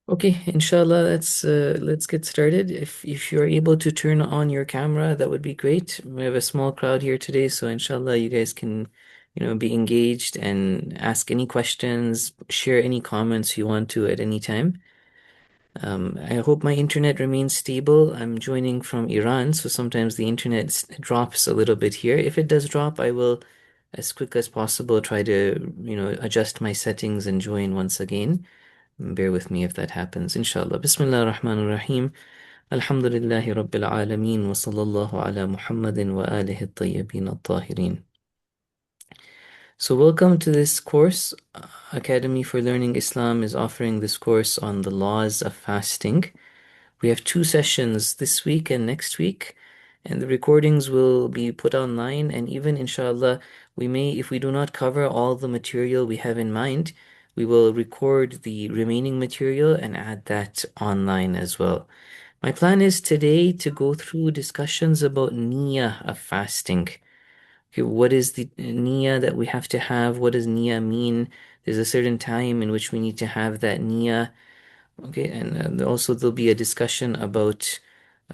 Okay, inshallah, let's get started. If you're able to turn on your camera, that would be great. We have a small crowd here today, so inshallah you guys can, be engaged and ask any questions, share any comments you want to at any time. I hope my internet remains stable. I'm joining from Iran, so sometimes the internet drops a little bit here. If it does drop, I will, as quick as possible, try to, adjust my settings and join once again. Bear with me if that happens, inshallah. Bismillah ar-Rahman ar-Rahim. Alhamdulillahi Rabbil Alameen wa sallallahu ala Muhammadin wa alihi at-tayyibin at-tahirin. So welcome to this course. Academy for Learning Islam is offering this course on the laws of fasting. We have two sessions this week and next week, and the recordings will be put online. And even inshallah, we may, if we do not cover all the material we have in mind, we will record the remaining material and add that online as well. My plan is today to go through discussions about niyyah of fasting. Okay, what is the niyyah that we have to have? What does niyyah mean? There's a certain time in which we need to have that niyyah. Okay, and also there'll be a discussion about,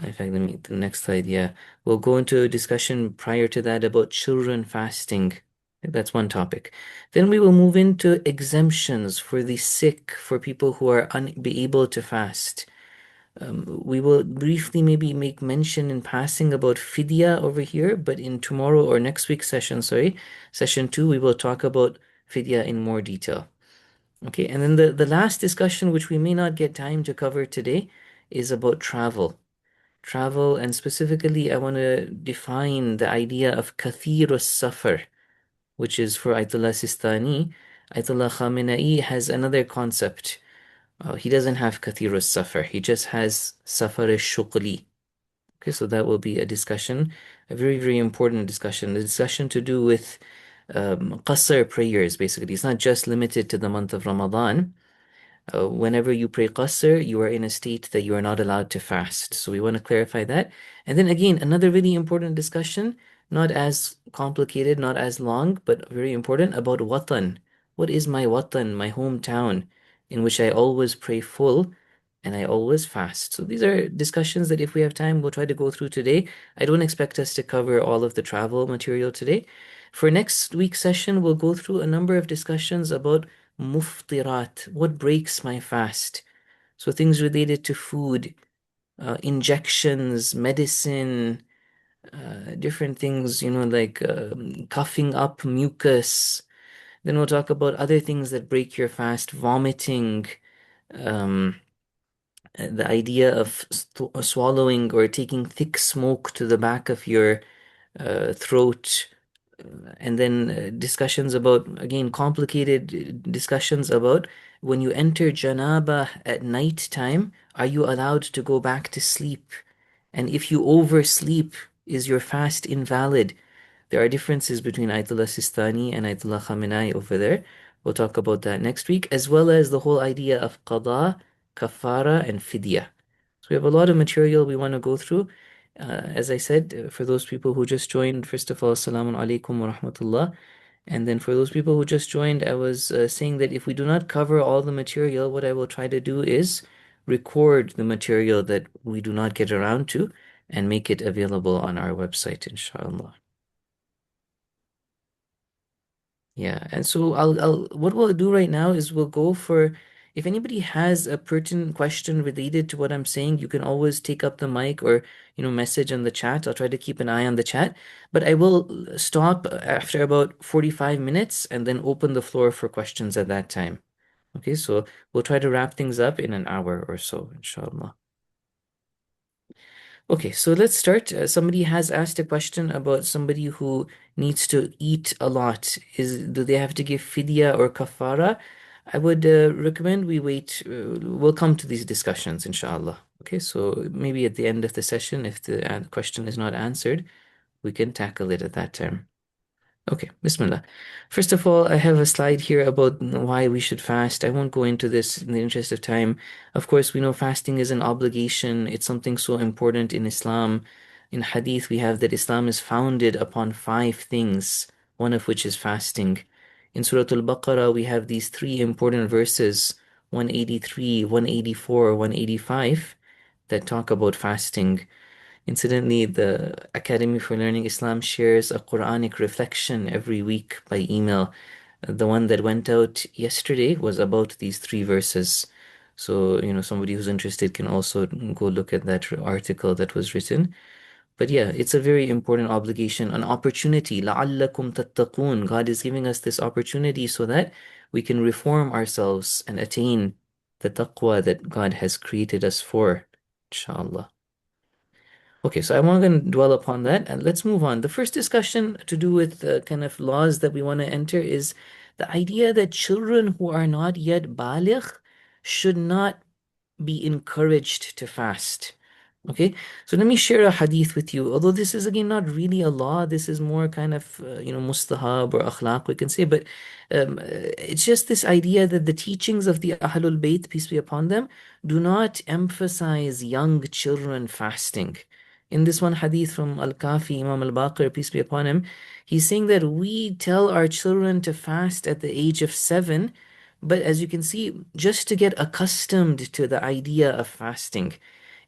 in fact, let me, the next slide, yeah. We'll go into a discussion prior to that about children fasting. That's one topic. Then we will move into exemptions for the sick, for people who are unable to fast. We will briefly maybe make mention in passing about fidya over here, but in tomorrow or next week's session, sorry, session 2, we will talk about fidya in more detail. Okay, and then the last discussion, which we may not get time to cover today, is about travel. Travel, and specifically, I want to define the idea of kathirus safar, which is for Ayatollah Sistani. Ayatollah Khamenei has another concept. He doesn't have kathirus safar, he just has safar shukli. Okay, so that will be a discussion, a very, very important discussion, a discussion to do with qasr prayers, basically. It's not just limited to the month of Ramadan. Whenever you pray qasr, you are in a state that you are not allowed to fast. So we want to clarify that. And then again, another really important discussion, not as complicated, not as long, but very important, about watan. What is my watan, my hometown, in which I always pray full and I always fast? So these are discussions that if we have time, we'll try to go through today. I don't expect us to cover all of the travel material today. For next week's session, we'll go through a number of discussions about muftirat, what breaks my fast. So things related to food, injections, medicine, different things, like coughing up mucus. Then we'll talk about other things that break your fast, vomiting, um, the idea of swallowing or taking thick smoke to the back of your throat, and then discussions about, again, complicated discussions about when you enter janaba at night time, are you allowed to go back to sleep? And if you oversleep, is your fast invalid? There are differences between Ayatollah Sistani and Ayatollah Khamenei over there. We'll talk about that next week, as well as the whole idea of qada, kafara, and fidya. So we have a lot of material we want to go through. As I said, for those people who just joined, first of all, Assalamu alaikum wa rahmatullah. And then for those people who just joined, I was saying that if we do not cover all the material, what I will try to do is record the material that we do not get around to and make it available on our website, inshallah. Yeah, and so what we'll do right now is we'll go for, if anybody has a pertinent question related to what I'm saying, you can always take up the mic or, message on the chat. I'll try to keep an eye on the chat, but I will stop after about 45 minutes and then open the floor for questions at that time. Okay, so we'll try to wrap things up in an hour or so, inshallah. Okay, so let's start. Somebody has asked a question about somebody who needs to eat a lot. Do they have to give fidya or kafara? I would recommend we wait. We'll come to these discussions, inshallah. Okay, so maybe at the end of the session, if the question is not answered, we can tackle it at that time. Okay, Bismillah. First of all, I have a slide here about why we should fast. I won't go into this in the interest of time. Of course, we know fasting is an obligation. It's something so important in Islam. In Hadith, we have that Islam is founded upon five things, one of which is fasting. In Surah Al-Baqarah, we have these three important verses. 183, 184, 185 that talk about fasting. Incidentally, the Academy for Learning Islam shares a Quranic reflection every week by email. The one that went out yesterday was about these three verses. So, somebody who's interested can also go look at that article that was written. But yeah, it's a very important obligation, an opportunity. لَعَلَّكُمْ تَتَّقُونَ. God is giving us this opportunity so that we can reform ourselves and attain the taqwa that God has created us for, inshallah. Okay, so I'm not going to dwell upon that, and let's move on. The first discussion to do with the kind of laws that we want to enter is the idea that children who are not yet baligh should not be encouraged to fast. Okay, so let me share a hadith with you. Although this is again not really a law, this is more kind of mustahab or akhlaq we can say, but it's just this idea that the teachings of the Ahlul Bayt, peace be upon them, do not emphasize young children fasting. In this one hadith from Al-Kafi, Imam Al-Baqir, peace be upon him, he's saying that we tell our children to fast at the age of 7, but as you can see, just to get accustomed to the idea of fasting.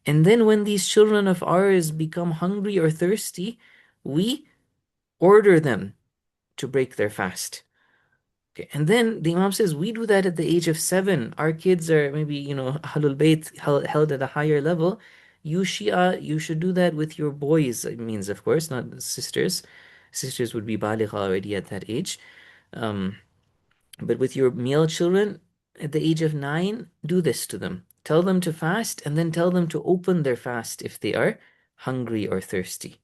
And then when these children of ours become hungry or thirsty, we order them to break their fast. Okay. And then the Imam says we do that at the age of 7. Our kids are maybe, Ahlul Bayt held at a higher level. You Shia, you should do that with your boys. It means, of course, not sisters. Sisters would be baligh already at that age. Um, but with your male children at the age of 9, do this to them. Tell them to fast and then tell them to open their fast if they are hungry or thirsty.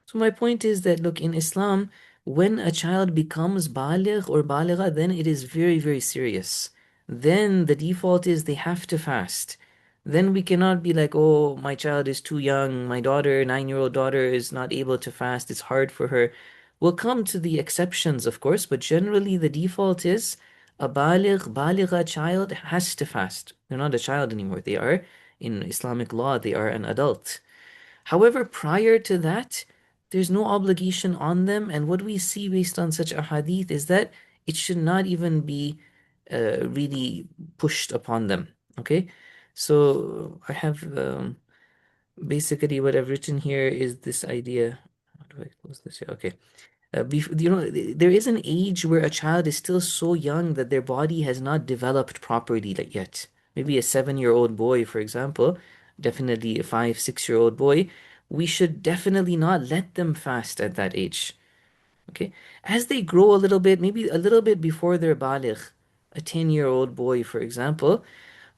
So my point is that look, in Islam, when a child becomes baligh or baligha, then it is very, very serious. Then the default is they have to fast. Then we cannot be like, oh, my child is too young, my daughter, 9-year-old daughter, is not able to fast, it's hard for her. We'll come to the exceptions, of course, but generally the default is a baligha child has to fast. They're not a child anymore. They are, in Islamic law, they are an adult. However, prior to that, there's no obligation on them. And what we see based on such a hadith is that it should not even be really pushed upon them. Okay? So I have basically what I've written here is this idea. How do I close this here? Okay. There is an age where a child is still so young that their body has not developed properly yet. Maybe a 7-year-old boy, for example, definitely a 5, 6-year-old boy, we should definitely not let them fast at that age. Okay. As they grow a little bit, maybe a little bit before they're baligh, a 10-year-old boy, for example,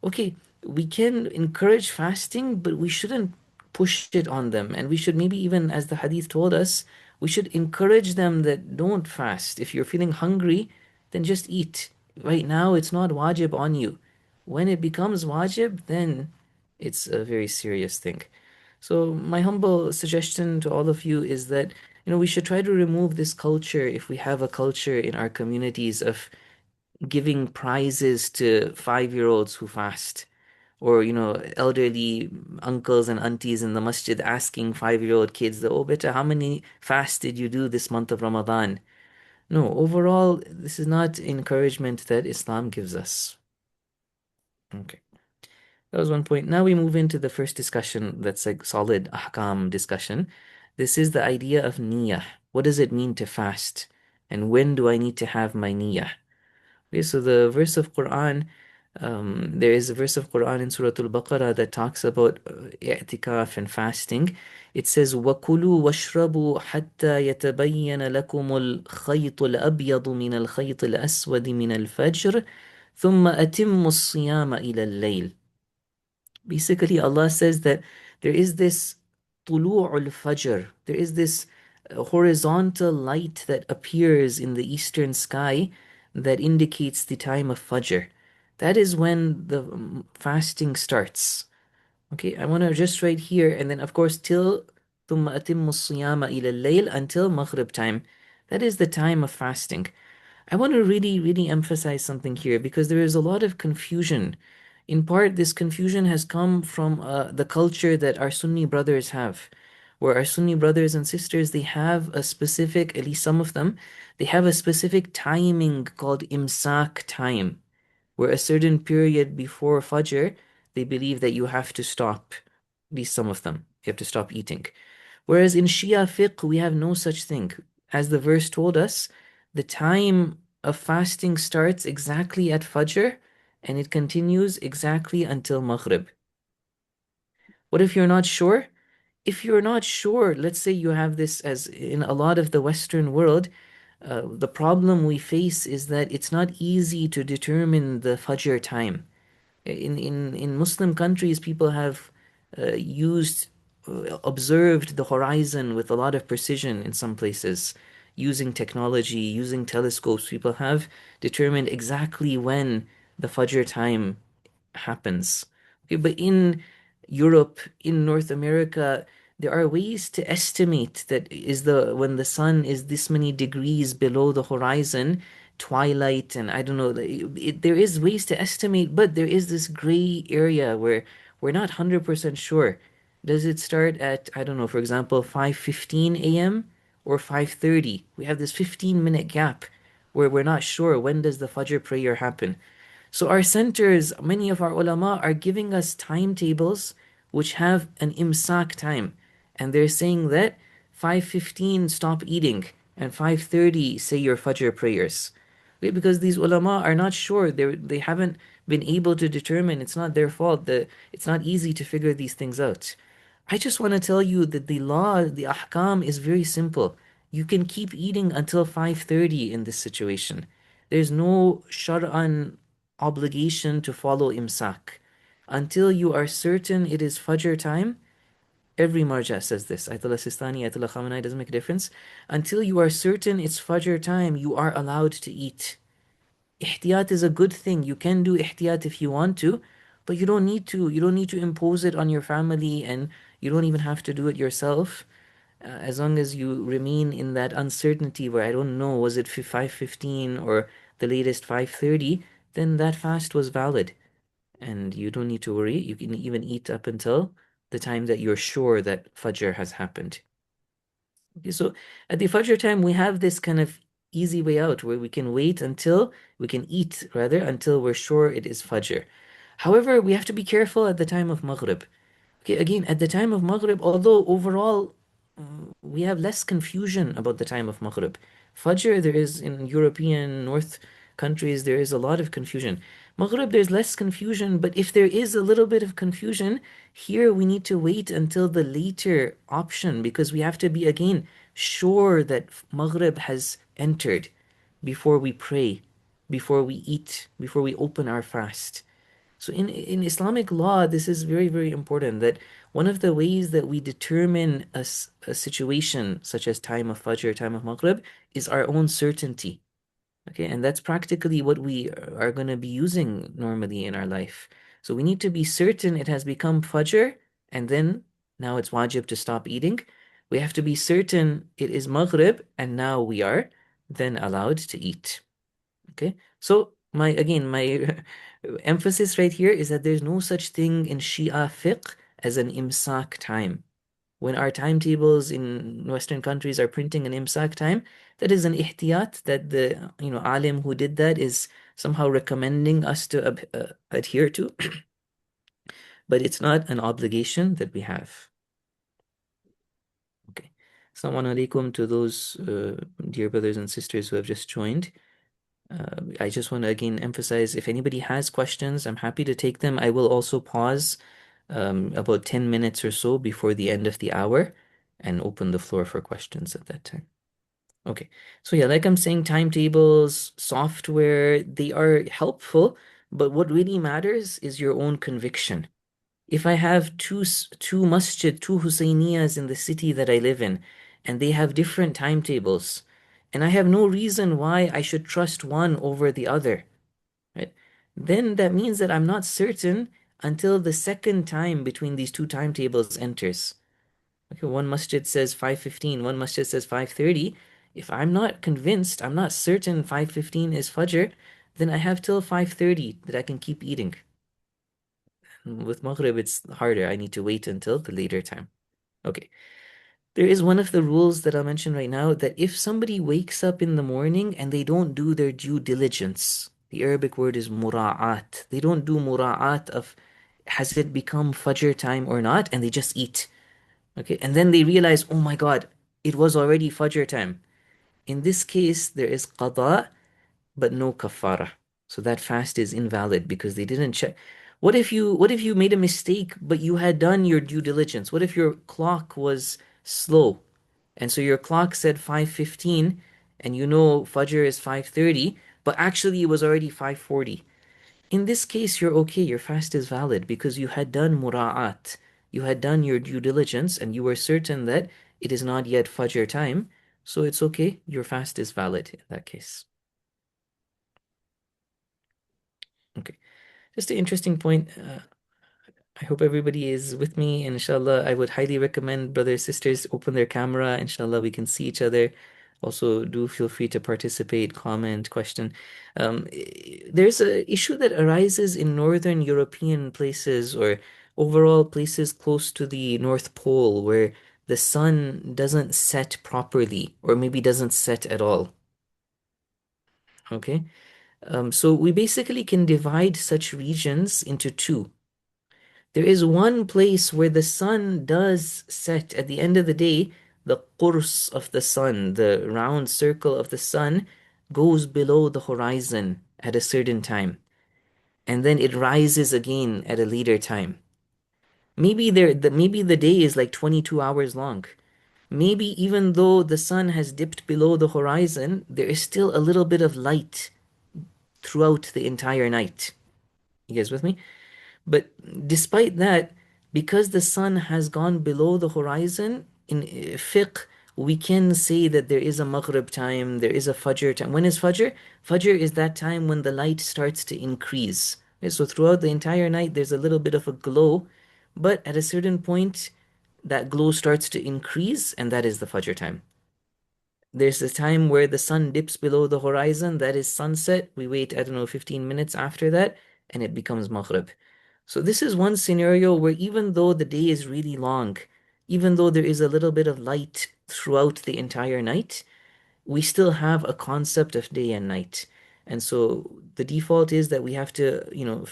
okay, we can encourage fasting, but we shouldn't push it on them. And we should maybe even, as the hadith told us, we should encourage them that don't fast. If you're feeling hungry, then just eat. Right now, it's not wajib on you. When it becomes wajib, then it's a very serious thing. So my humble suggestion to all of you is that, we should try to remove this culture, if we have a culture in our communities of giving prizes to 5-year-olds who fast, or elderly uncles and aunties in the masjid asking 5-year-old kids, oh beta, how many fasts did you do this month of Ramadan? No, overall, this is not encouragement that Islam gives us. Okay, that was one point. Now we move into the first discussion that's like solid ahkam discussion. This is the idea of niyyah. What does it mean to fast? And when do I need to have my niyyah? Okay, so the verse of Quran, there is a verse of Quran in Surah Al-Baqarah that talks about i'tikaf and fasting. It says, وَكُلُوا وَاشْرَبُوا حَتَّى يَتَبَيَّنَ لَكُمُ الْخَيْطُ الْأَبْيَضُ مِنَ الْخَيْطِ الْأَسْوَدِ مِنَ الْفَجْرِ ثُمَّ أَتِمُّوا الصِّيَامَ إِلَى اللَّيْلِ. Basically, Allah says that there is this tulu'ul fajr, there is this horizontal light that appears in the eastern sky that indicates the time of fajr. That is when the fasting starts. Okay, I want to just right here, and then of course till ثُمَّ أَتِمُّ الصِّيَامَ إِلَى اللَّيْلِ until Maghrib time. That is the time of fasting. I want to really, really emphasize something here because there is a lot of confusion. In part, this confusion has come from the culture that our Sunni brothers have, where our Sunni brothers and sisters, they have a specific, at least some of them, they have a specific timing called imsak time. where a certain period before Fajr, they believe that you have to stop, at least some of them, you have to stop eating. Whereas in Shia fiqh, we have no such thing. As the verse told us, the time of fasting starts exactly at Fajr and it continues exactly until Maghrib. What if you're not sure? If you're not sure, let's say you have this as in a lot of the Western world, the problem we face is that it's not easy to determine the Fajr time. In Muslim countries, people have observed the horizon with a lot of precision in some places, using technology, using telescopes. People have determined exactly when the Fajr time happens. Okay, but in Europe, in North America, there are ways to estimate that is the when the sun is this many degrees below the horizon, twilight, and I don't know, there is ways to estimate, but there is this gray area where we're not 100% sure. Does it start at, I don't know, for example, 5:15 a.m. or 5:30? We have this 15-minute gap where we're not sure when does the Fajr prayer happen. So our centers, many of our ulama are giving us timetables which have an imsak time. And they're saying that 5:15 stop eating and 5:30 say your Fajr prayers. Okay, because these ulama are not sure. They haven't been able to determine. It's not their fault. It's not easy to figure these things out. I just want to tell you that the law, the ahkam is very simple. You can keep eating until 5:30 in this situation. There's no shar'an obligation to follow imsak. Until you are certain it is Fajr time, every marja says this. Ayatollah Sistani, Ayatollah Khamenei, doesn't make a difference. Until you are certain it's Fajr time, you are allowed to eat. Ihtiyat is a good thing. You can do ihtiyat if you want to, but you don't need to. You don't need to impose it on your family and you don't even have to do it yourself. As long as you remain in that uncertainty where I don't know, was it 5:15 or the latest 5:30, then that fast was valid. And you don't need to worry. You can even eat up until the time that you're sure that Fajr has happened. Okay, so at the Fajr time, we have this kind of easy way out where we can wait until we can eat rather until we're sure it is Fajr. However, we have to be careful at the time of Maghrib. Okay, again, at the time of Maghrib, although overall we have less confusion about the time of Maghrib. Fajr, there is in European North countries, there is a lot of confusion. Maghrib, there's less confusion, but if there is a little bit of confusion, here we need to wait until the later option because we have to be again sure that Maghrib has entered before we pray, before we eat, before we open our fast. So in Islamic law, this is very, very important that one of the ways that we determine a situation such as time of Fajr, time of Maghrib, is our own certainty. Okay, and that's practically what we are going to be using normally in our life. So we need to be certain it has become Fajr, and then now it's wajib to stop eating. We have to be certain it is Maghrib, and now we are then allowed to eat. Okay, so my emphasis right here is that there's no such thing in Shia fiqh as an imsak time. When our timetables in Western countries are printing an imsak time, that is an ihtiyat that the alim who did that is somehow recommending us to adhere to, but it's not an obligation that we have. Okay. Assalamu alaikum to those dear brothers and sisters who have just joined. I just want to again emphasize if anybody has questions, I'm happy to take them. I will also pause about 10 minutes or so before the end of the hour and open the floor for questions at that time. Okay, so yeah, like I'm saying, timetables, software, they are helpful, but what really matters is your own conviction. If I have two Hussainiyas in the city that I live in, and they have different timetables, and I have no reason why I should trust one over the other, right? Then that means that I'm not certain until the second time between these two timetables enters. Okay, one masjid says 5:15, one masjid says 5:30. If I'm not convinced, I'm not certain 5:15 is Fajr, then I have till 5:30 that I can keep eating. With Maghrib, it's harder. I need to wait until the later time. Okay. There is one of the rules that I'll mention right now that if somebody wakes up in the morning and they don't do their due diligence, The Arabic word is mura'at. They don't do mura'at of has it become Fajr time or not, and they just eat. Okay, and then they realize, oh my God, it was already Fajr time. In this case, there is qada, but no kafara. So that fast is invalid because they didn't check. What if you made a mistake, but you had done your due diligence? What if your clock was slow? And so your clock said 5:15 and you know Fajr is 5:30, but actually it was already 5:40. In this case, you're okay. Your fast is valid because you had done mura'at. You had done your due diligence and you were certain that it is not yet Fajr time. So it's okay. Your fast is valid in that case. Okay. Just an interesting point. I hope everybody is with me. And inshallah, I would highly recommend brothers, sisters, open their camera. Inshallah, we can see each other. Also, do feel free to participate, comment, question. There's a issue that arises in northern European places or overall places close to the North Pole where the sun doesn't set properly or maybe doesn't set at all. Okay. So we basically can divide such regions into two. There is one place where the sun does set at the end of the day, the qurs of the sun, the round circle of the sun, goes below the horizon at a certain time, and then it rises again at a later time. Maybe the day is like 22 hours long. Maybe even though the sun has dipped below the horizon, there is still a little bit of light throughout the entire night. You guys with me? But despite that, because the sun has gone below the horizon, in fiqh, we can say that there is a Maghrib time, there is a Fajr time. When is Fajr? Fajr is that time when the light starts to increase. Okay, so throughout the entire night, there's a little bit of a glow, but at a certain point, that glow starts to increase, and that is the Fajr time. There's a time where the sun dips below the horizon, that is sunset. We wait, I don't know, 15 minutes after that, and it becomes Maghrib. So this is one scenario where even though the day is really long, even though there is a little bit of light throughout the entire night, we still have a concept of day and night. And so the default is that we have to,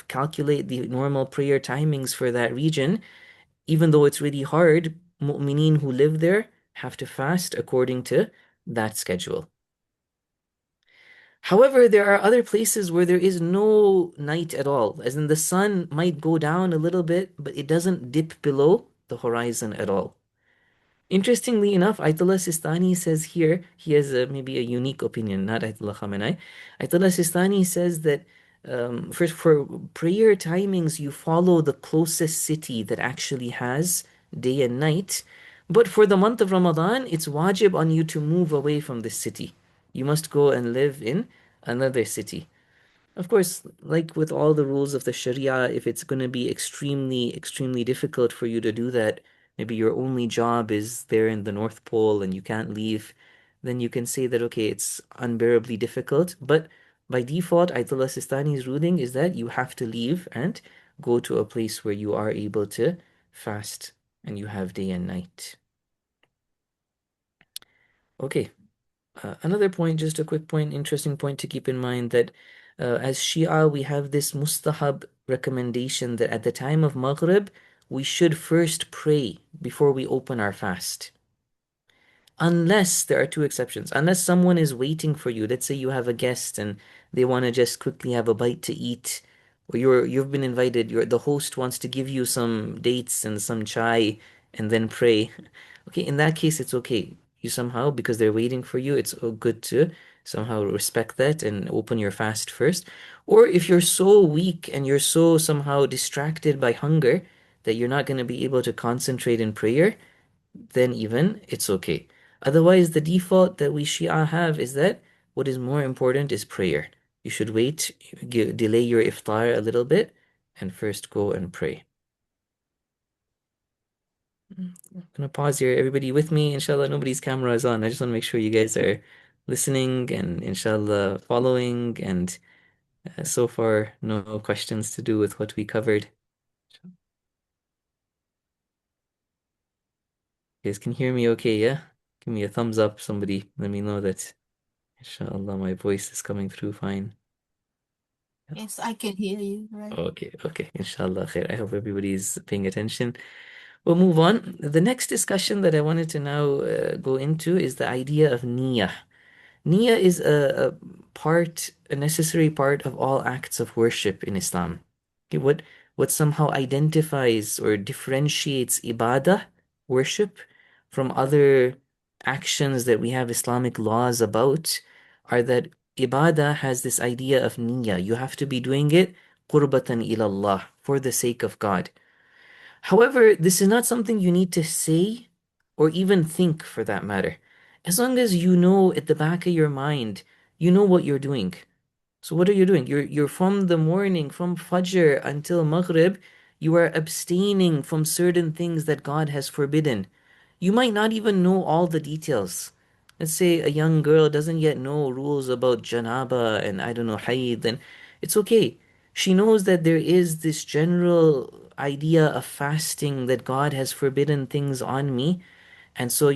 calculate the normal prayer timings for that region. Even though it's really hard, mu'mineen who live there have to fast according to that schedule. However, there are other places where there is no night at all, as in the sun might go down a little bit, but it doesn't dip below the horizon at all. Interestingly enough, Ayatollah Sistani says here, he has maybe a unique opinion, not Ayatollah Khamenei. Ayatollah Sistani says that for prayer timings, you follow the closest city that actually has day and night. But for the month of Ramadan, it's wajib on you to move away from this city. You must go and live in another city. Of course, like with all the rules of the Sharia, if it's going to be extremely, extremely difficult for you to do that, maybe your only job is there in the North Pole and you can't leave, then you can say that, okay, it's unbearably difficult. But by default, Ayatollah Sistani's ruling is that you have to leave and go to a place where you are able to fast and you have day and night. Okay. Another point, just a quick point, interesting point to keep in mind that as Shia, we have this mustahab recommendation that at the time of Maghrib, we should first pray before we open our fast. Unless there are two exceptions. Unless someone is waiting for you. Let's say you have a guest and they want to just quickly have a bite to eat, or you've been invited, the host wants to give you some dates and some chai and then pray. Okay, in that case, it's okay. You somehow, because they're waiting for you, it's good to somehow respect that and open your fast first. Or if you're so weak and you're so somehow distracted by hunger that you're not going to be able to concentrate in prayer, then even it's okay. Otherwise, the default that we Shia have is that what is more important is prayer. You should wait, delay your iftar a little bit, and first go and pray. I'm gonna pause here. Everybody with me? Inshallah, nobody's camera is on. I just want to make sure you guys are listening and inshallah following. And so far, no questions to do with what we covered. You guys can hear me okay, yeah? Give me a thumbs up, somebody. Let me know that inshallah my voice is coming through fine. Yes, I can hear you, right? Okay, okay. Inshallah khair. I hope everybody's paying attention. We'll move on. The next discussion that I wanted to now go into is the idea of niyyah. Niyyah is a necessary part of all acts of worship in Islam. Okay, what somehow identifies or differentiates ibadah, worship, from other actions that we have Islamic laws about are that ibadah has this idea of niyyah. You have to be doing it qurbatan ilallah, for the sake of God. However, this is not something you need to say or even think for that matter. As long as you know at the back of your mind, you know what you're doing. So what are you doing? You're from the morning, from Fajr until Maghrib, you are abstaining from certain things that God has forbidden. You might not even know all the details. Let's say a young girl doesn't yet know rules about janaba and I don't know, hayd, then it's okay. She knows that there is this general idea of fasting that God has forbidden things on me. And so,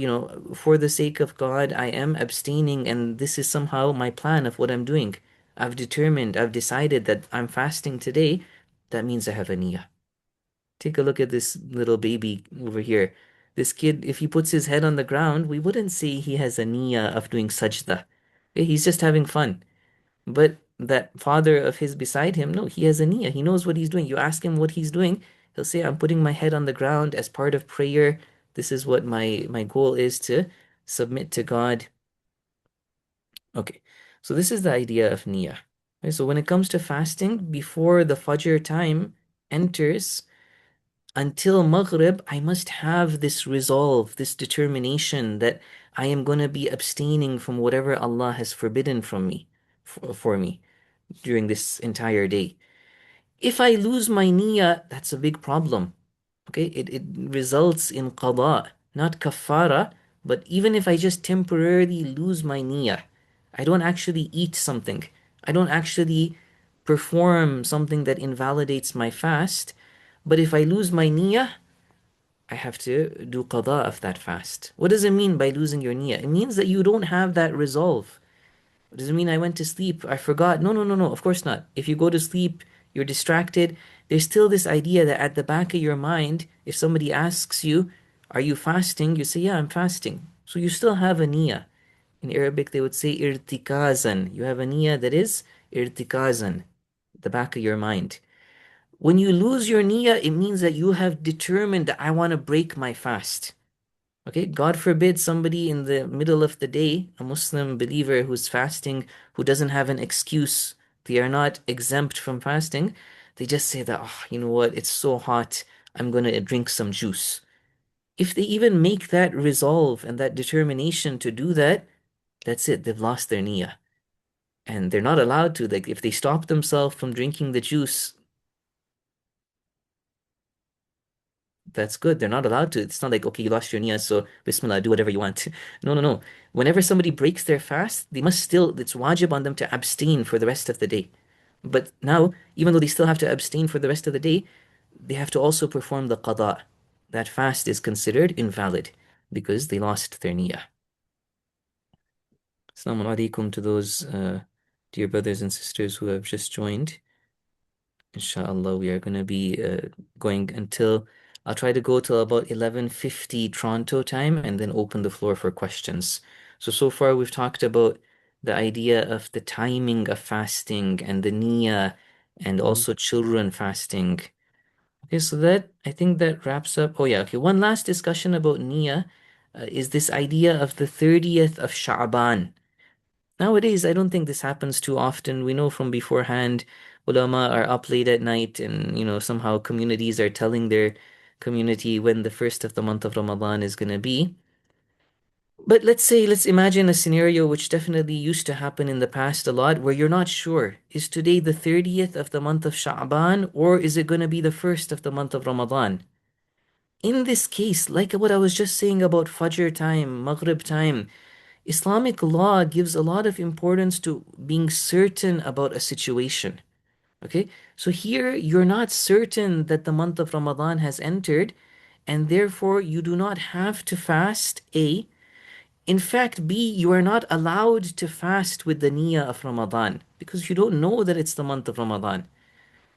for the sake of God, I am abstaining, and this is somehow my plan of what I'm doing. I've decided that I'm fasting today. That means I have a niyyah. Take a look at this little baby over here. This kid, if he puts his head on the ground, we wouldn't say he has a niyyah of doing sajda. Okay, he's just having fun. But that father of his beside him, no, he has a niyyah. He knows what he's doing. You ask him what he's doing, he'll say, I'm putting my head on the ground as part of prayer. This is what my goal is, to submit to God. Okay, so this is the idea of niyyah. Okay, so when it comes to fasting, before the Fajr time enters, until Maghrib, I must have this resolve, this determination that I am going to be abstaining from whatever Allah has forbidden from me, for me during this entire day. If I lose my niyyah, that's a big problem. Okay, it results in qada, not kafara, but even if I just temporarily lose my niyyah, I don't actually eat something, I don't actually perform something that invalidates my fast, but if I lose my niyyah, I have to do qada of that fast. What does it mean by losing your niyyah? It means that you don't have that resolve. Does it mean I went to sleep? I forgot? No, no, no, no. Of course not. If you go to sleep, you're distracted. There's still this idea that at the back of your mind, if somebody asks you, are you fasting? You say, yeah, I'm fasting. So you still have a niyyah. In Arabic, they would say irtikazan. You have a niyyah that is irtikazan, the back of your mind. When you lose your niyyah, it means that you have determined that I want to break my fast. Okay, God forbid somebody in the middle of the day, a Muslim believer who's fasting, who doesn't have an excuse, they are not exempt from fasting. They just say that, oh, you know what, it's so hot, I'm going to drink some juice. If they even make that resolve and that determination to do that, that's it, they've lost their niyyah. And they're not allowed to, like, if they stop themselves from drinking the juice, that's good. They're not allowed to. It's not like, okay, you lost your niyyah, so Bismillah, do whatever you want. No, no, no. Whenever somebody breaks their fast, they must still, it's wajib on them to abstain for the rest of the day. But now, even though they still have to abstain for the rest of the day, they have to also perform the qada. That fast is considered invalid because they lost their niyyah. Assalamu alaikum to those dear brothers and sisters who have just joined. Inshallah, we are going to be going until I'll try to go till about 11:50 Toronto time and then open the floor for questions. So far we've talked about the idea of the timing of fasting and the niyyah and also children fasting. Okay, so that I think that wraps up. Oh yeah, okay. One last discussion about niyyah is this idea of the 30th of Sha'ban. Nowadays, I don't think this happens too often. We know from beforehand, ulama are up late at night, and somehow communities are telling their community when the first of the month of Ramadan is going to be. But let's imagine a scenario which definitely used to happen in the past a lot, where you're not sure, is today the 30th of the month of Sha'ban, or is it going to be the first of the month of Ramadan? In this case, like what I was just saying about Fajr time, Maghrib time, Islamic law gives a lot of importance to being certain about a situation. Okay, so here you're not certain that the month of Ramadan has entered, and therefore you do not have to fast. A, In fact, B, you are not allowed to fast with the niyyah of Ramadan because you don't know that it's the month of Ramadan.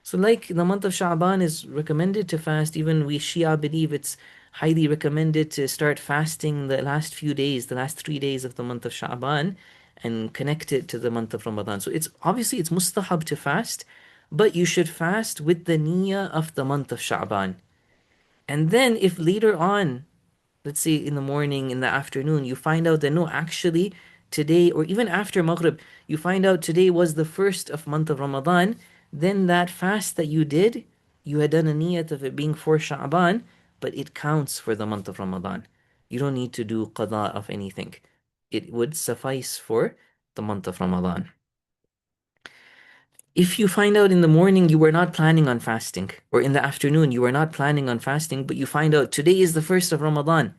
So, like the month of Sha'ban is recommended to fast, even we Shia believe it's highly recommended to start fasting the last few days, the last 3 days of the month of Sha'ban, and connect it to the month of Ramadan. So, it's obviously it's mustahab to fast, but you should fast with the niyyah of the month of Sha'ban. And then, if later on, let's say in the morning, in the afternoon, you find out that no, actually today, or even after Maghrib, you find out today was the first of month of Ramadan, then that fast that you did, you had done a niyat of it being for Sha'ban, but it counts for the month of Ramadan. You don't need to do qada of anything. It would suffice for the month of Ramadan. If you find out in the morning you were not planning on fasting, or in the afternoon you were not planning on fasting, but you find out today is the first of Ramadan,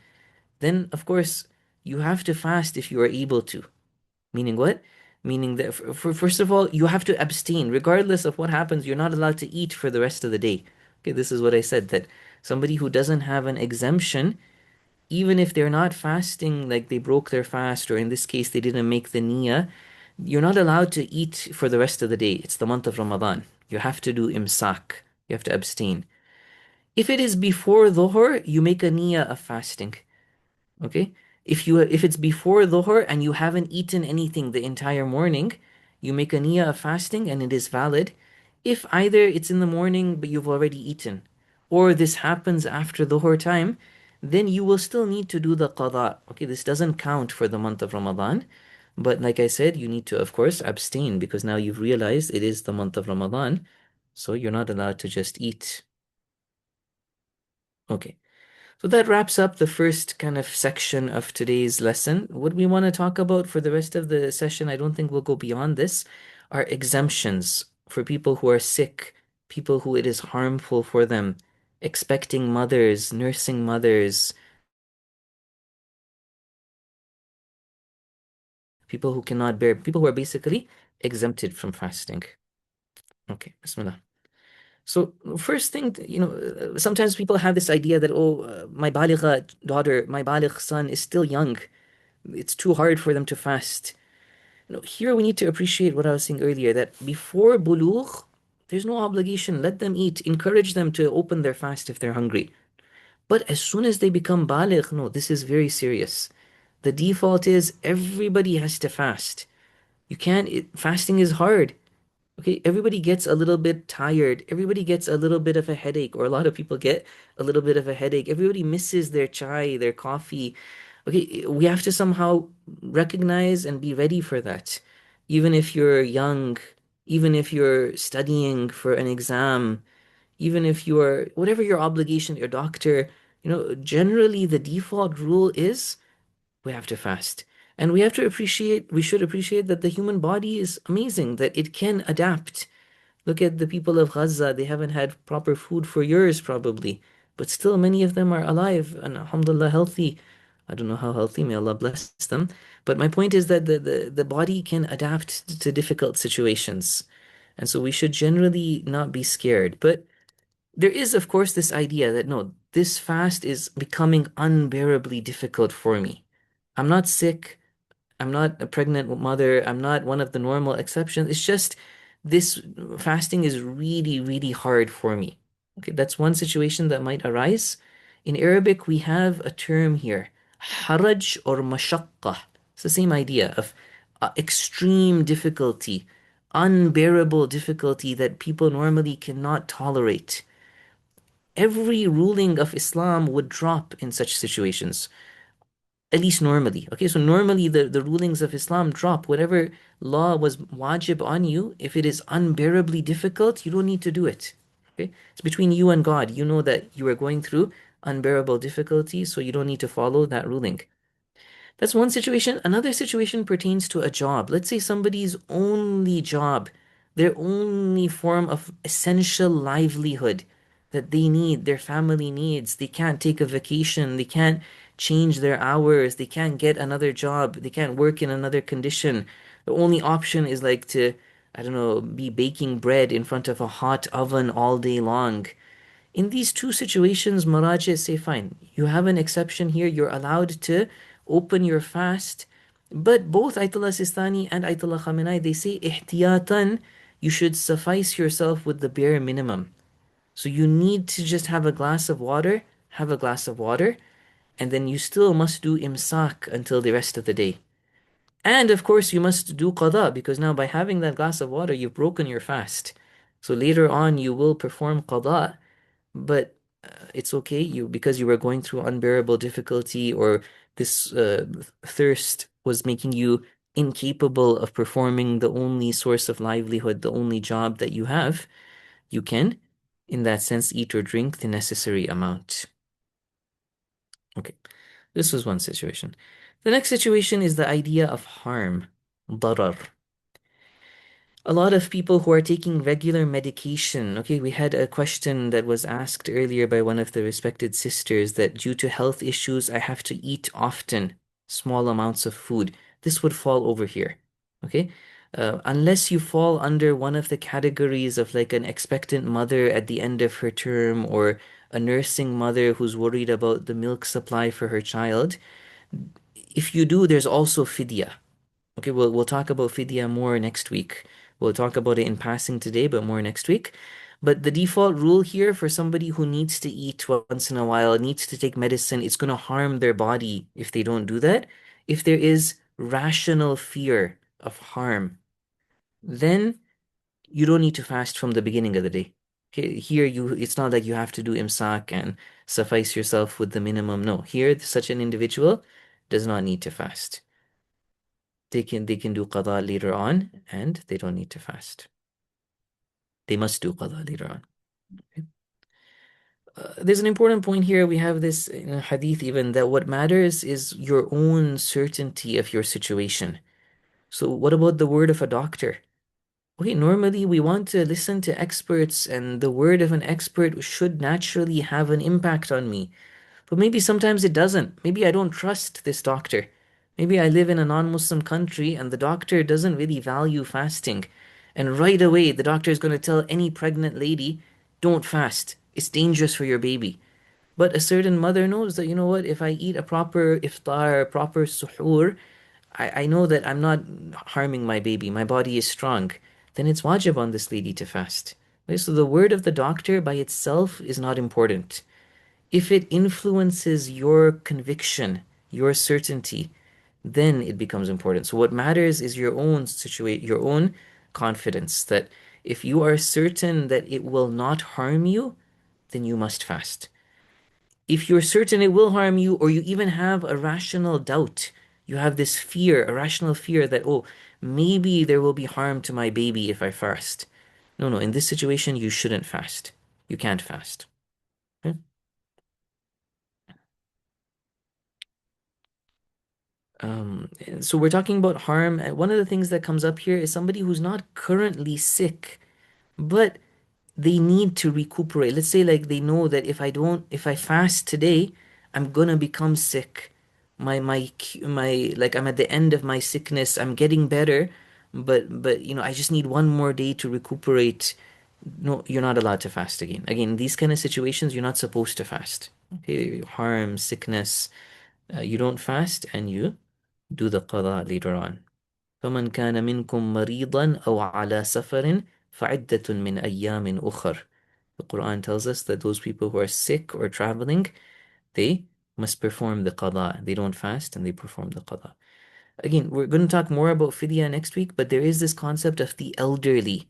then of course you have to fast if you are able to. Meaning what? Meaning that first of all, you have to abstain. Regardless of what happens, you're not allowed to eat for the rest of the day. Okay, this is what I said, that somebody who doesn't have an exemption, even if they're not fasting, like they broke their fast, or in this case, they didn't make the niyyah, you're not allowed to eat for the rest of the day. It's the month of Ramadan. You have to do imsak. You have to abstain. If it is before dhuhr, you make a niyyah of fasting. Okay? If it's before dhuhr and you haven't eaten anything the entire morning, you make a niyyah of fasting and it is valid. If either it's in the morning but you've already eaten, or this happens after dhuhr time, then you will still need to do the qada. Okay, this doesn't count for the month of Ramadan. But like I said, you need to, of course, abstain because now you've realized it is the month of Ramadan. So you're not allowed to just eat. Okay. So that wraps up the first kind of section of today's lesson. What we want to talk about for the rest of the session, I don't think we'll go beyond this, are exemptions for people who are sick, people who it is harmful for them, expecting mothers, nursing mothers, people who cannot bear, people who are basically exempted from fasting. Okay, Bismillah. So first thing, sometimes people have this idea that, oh, my baligha daughter, my baligh son is still young. It's too hard for them to fast. Here we need to appreciate what I was saying earlier, that before bulugh, there's no obligation. Let them eat. Encourage them to open their fast if they're hungry. But as soon as they become baligh, no, this is very serious. The default is everybody has to fast. You can't, fasting is hard. Okay, everybody gets a little bit tired. Everybody gets a little bit of a headache, or a lot of people get a little bit of a headache. Everybody misses their chai, their coffee. Okay, we have to somehow recognize and be ready for that. Even if you're young, even if you're studying for an exam, even if you're, whatever your obligation, your doctor, generally the default rule is we have to fast. And we should appreciate that the human body is amazing, that it can adapt. Look at the people of Gaza, they haven't had proper food for years, probably, but still many of them are alive and alhamdulillah healthy. I don't know how healthy, may Allah bless them. But my point is that the body can adapt to difficult situations. And so we should generally not be scared. But there is, of course, this idea that no, this fast is becoming unbearably difficult for me. I'm not sick. I'm not a pregnant mother. I'm not one of the normal exceptions. It's just this fasting is really, really hard for me. Okay, that's one situation that might arise. In Arabic, we have a term here, haraj or mashaqqa. It's the same idea of extreme difficulty, unbearable difficulty that people normally cannot tolerate. Every ruling of Islam would drop in such situations, at least normally. Okay, so normally the rulings of Islam drop. Whatever law was wajib on you, if it is unbearably difficult, you don't need to do it. Okay, it's between you and God. You know that you are going through unbearable difficulty, so you don't need to follow that ruling. That's one situation. Another situation pertains to a job. Let's say somebody's only job, their only form of essential livelihood that they need, their family needs. They can't take a vacation. They can't change their hours. They can't get another job. They can't work in another condition. The only option is like to, I don't know, be baking bread in front of a hot oven all day long. In these two situations, Maraji say, fine, you have an exception here. You're allowed to open your fast. But both Ayatollah Sistani and Ayatollah Khamenei, they say ihtiyatan, you should suffice yourself with the bare minimum. So you need to just have a glass of water, and then you still must do imsak until the rest of the day. And of course, you must do qada because now by having that glass of water, you've broken your fast. So later on, you will perform qada, but it's okay. You because you were going through unbearable difficulty or this thirst was making you incapable of performing the only source of livelihood, the only job that you have, you can, in that sense, eat or drink the necessary amount. Okay, this was one situation. The next situation is the idea of harm, darar. A lot of people who are taking regular medication. Okay, we had a question that was asked earlier by one of the respected sisters that due to health issues, I have to eat often, small amounts of food. This would fall over here. Okay, unless you fall under one of the categories of like an expectant mother at the end of her term or a nursing mother who's worried about the milk supply for her child. If you do, there's also fidya. Okay, we'll talk about fidya more next week. We'll talk about it in passing today, but more next week. But the default rule here for somebody who needs to eat once in a while, needs to take medicine, it's going to harm their body if they don't do that. If there is rational fear of harm, then you don't need to fast from the beginning of the day. Okay, here it's not like you have to do imsak and suffice yourself with the minimum. No, here such an individual does not need to fast. They can do qada later on and they don't need to fast. They must do qada later on. Okay? There's an important point here. We have this in a hadith even that what matters is your own certainty of your situation. So what about the word of a doctor? Okay, normally we want to listen to experts, and the word of an expert should naturally have an impact on me. But maybe sometimes it doesn't. Maybe I don't trust this doctor. Maybe I live in a non-Muslim country and the doctor doesn't really value fasting. And right away, the doctor is going to tell any pregnant lady, don't fast. It's dangerous for your baby. But a certain mother knows that, you know what, if I eat a proper iftar, proper suhoor, I know that I'm not harming my baby. My body is strong. Then it's wajib on this lady to fast. Okay, so the word of the doctor by itself is not important. If it influences your conviction, your certainty, then it becomes important. So what matters is your own your own confidence that if you are certain that it will not harm you, then you must fast. If you're certain it will harm you, or you even have a rational doubt, you have this fear, a rational fear that, oh, maybe there will be harm to my baby if I fast. No, no, in this situation, you shouldn't fast. You can't fast. Okay? So we're talking about harm. And one of the things that comes up here is somebody who's not currently sick, but they need to recuperate. Let's say like they know that if I fast today, I'm gonna become sick. Like I'm at the end of my sickness. I'm getting better, but I just need one more day to recuperate. No, you're not allowed to fast again. Again, in these kind of situations, you're not supposed to fast. Okay, harm, sickness, you don't fast and you do the qada later on. فمن كان منكم مريضا أو على سفر فعدة من أيام أخر. The Quran tells us that those people who are sick or traveling, they must perform the qada. They don't fast and they perform the qada. Again, we're going to talk more about fidya next week, but there is this concept of the elderly.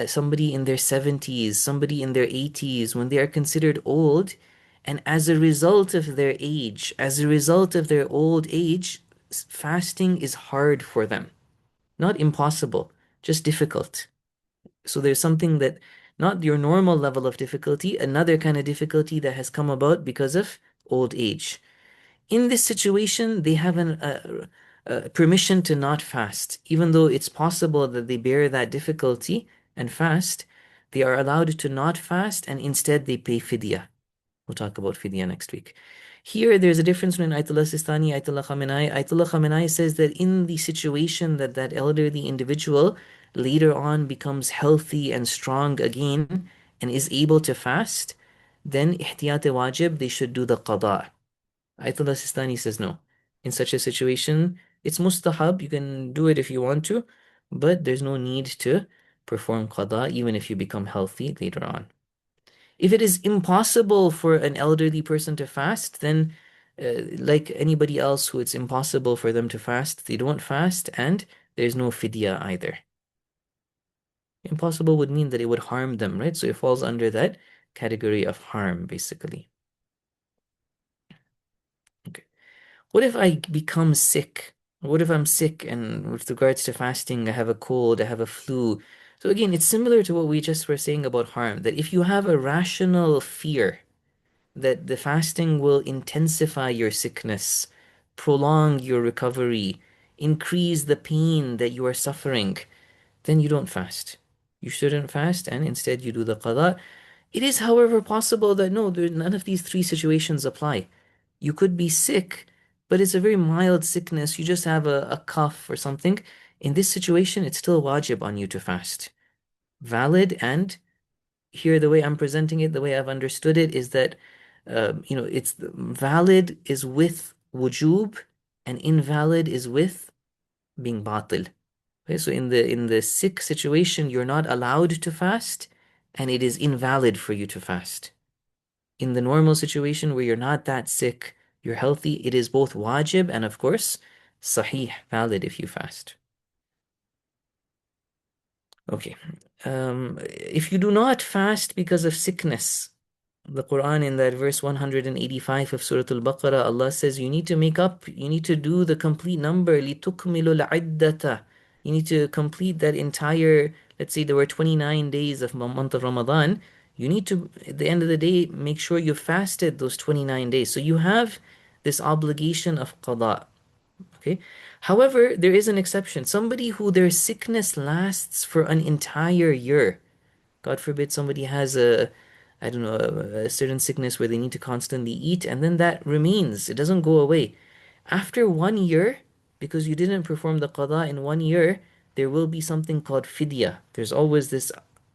Somebody in their 70s, somebody in their 80s, when they are considered old, and as a result of their age, as a result of their old age, fasting is hard for them. Not impossible, just difficult. So there's something that, not your normal level of difficulty, another kind of difficulty that has come about because of old age. In this situation, they have permission to not fast. Even though it's possible that they bear that difficulty and fast, they are allowed to not fast and instead they pay fidya. We'll talk about fidya next week. Here, there's a difference between Ayatollah Sistani, Ayatollah Khamenei. Ayatollah Khamenei says that in the situation that that elderly individual later on becomes healthy and strong again and is able to fast, then ihtiyat wajib, they should do the qada. Ayatollah Sistani says no. In such a situation, it's mustahab. You can do it if you want to, but there's no need to perform qada even if you become healthy later on. If it is impossible for an elderly person to fast, then like anybody else who it's impossible for them to fast, they don't fast and there's no fidya either. Impossible would mean that it would harm them, right? So it falls under that category of harm, basically. Okay. What if I become sick? What if I'm sick and with regards to fasting, I have a cold, I have a flu? So again, it's similar to what we just were saying about harm, that if you have a rational fear that the fasting will intensify your sickness, prolong your recovery, increase the pain that you are suffering, then you don't fast. You shouldn't fast and instead you do the qada. It is, however, possible that no, none of these three situations apply. You could be sick, but it's a very mild sickness. You just have a cough or something. In this situation, it's still wajib on you to fast. Valid, and here the way I'm presenting it, the way I've understood it is that it's valid is with wujub and invalid is with being batil. Okay, so in the sick situation, you're not allowed to fast, and it is invalid for you to fast. In the normal situation where you're not that sick, you're healthy, it is both wajib and of course sahih, valid if you fast. Okay. If you do not fast because of sickness, the Quran in that verse 185 of Surah Al-Baqarah, Allah says you need to make up, you need to do the complete number, لِتُكْمِلُ الْعِدَّةَ. You need to complete that entire, let's say there were 29 days of month of Ramadan. You need to, at the end of the day, make sure you fasted those 29 days. So you have this obligation of qada. Okay. However, there is an exception. Somebody who their sickness lasts for an entire year. God forbid somebody has I don't know, a certain sickness where they need to constantly eat, and then that remains. It doesn't go away. After 1 year, because you didn't perform the qada in 1 year, there will be something called fidya. There's always this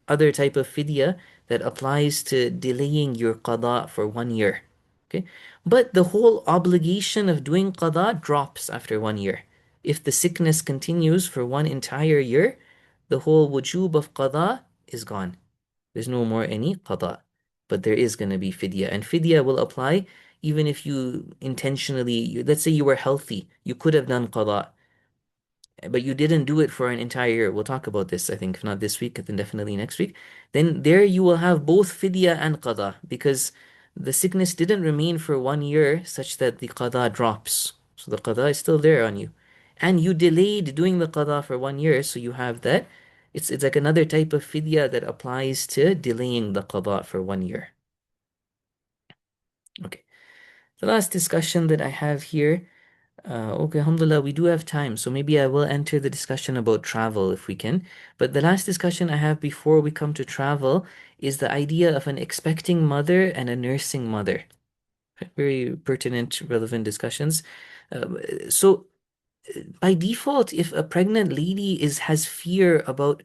other type of fidya that applies to delaying your qada for 1 year. Okay? But the whole obligation of doing qada drops after 1 year. If the sickness continues for one entire year, the whole wujub of qada is gone. There's no more any qada. But there is going to be fidya. And fidya will apply even if you intentionally, let's say you were healthy, you could have done qada, but you didn't do it for an entire year. We'll talk about this, I think, if not this week, then definitely next week. Then there you will have both fidya and qada because the sickness didn't remain for 1 year such that the qada drops. So the qada is still there on you. And you delayed doing the qada for 1 year, so you have that. It's like another type of fidya that applies to delaying the qada for 1 year. Okay. The last discussion that I have here. Okay, alhamdulillah, we do have time, so maybe I will enter the discussion about travel if we can. But the last discussion I have before we come to travel is the idea of an expecting mother and a nursing mother. Very pertinent, relevant discussions. So by default, if a pregnant lady has fear about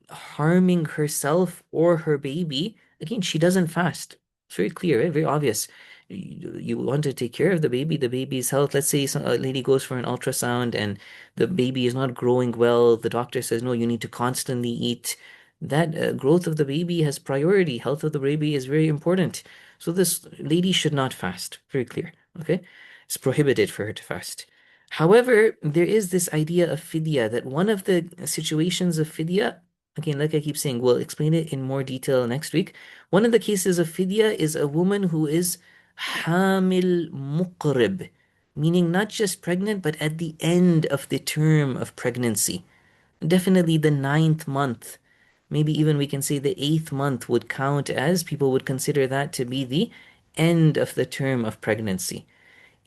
harming herself or her baby, again, she doesn't fast. It's very clear, right? Very obvious. You want to take care of the baby's health. Let's say a lady goes for an ultrasound and the baby is not growing well. The doctor says, no, you need to constantly eat. That growth of the baby has priority. Health of the baby is very important. So this lady should not fast. Very clear. Okay. It's prohibited for her to fast. However, there is this idea of fidya that one of the situations of fidya, again, like I keep saying, we'll explain it in more detail next week. One of the cases of fidya is a woman who is hamil muqrib, meaning not just pregnant, but at the end of the term of pregnancy. Definitely the ninth month. Maybe even we can say the eighth month would count as people would consider that to be the end of the term of pregnancy.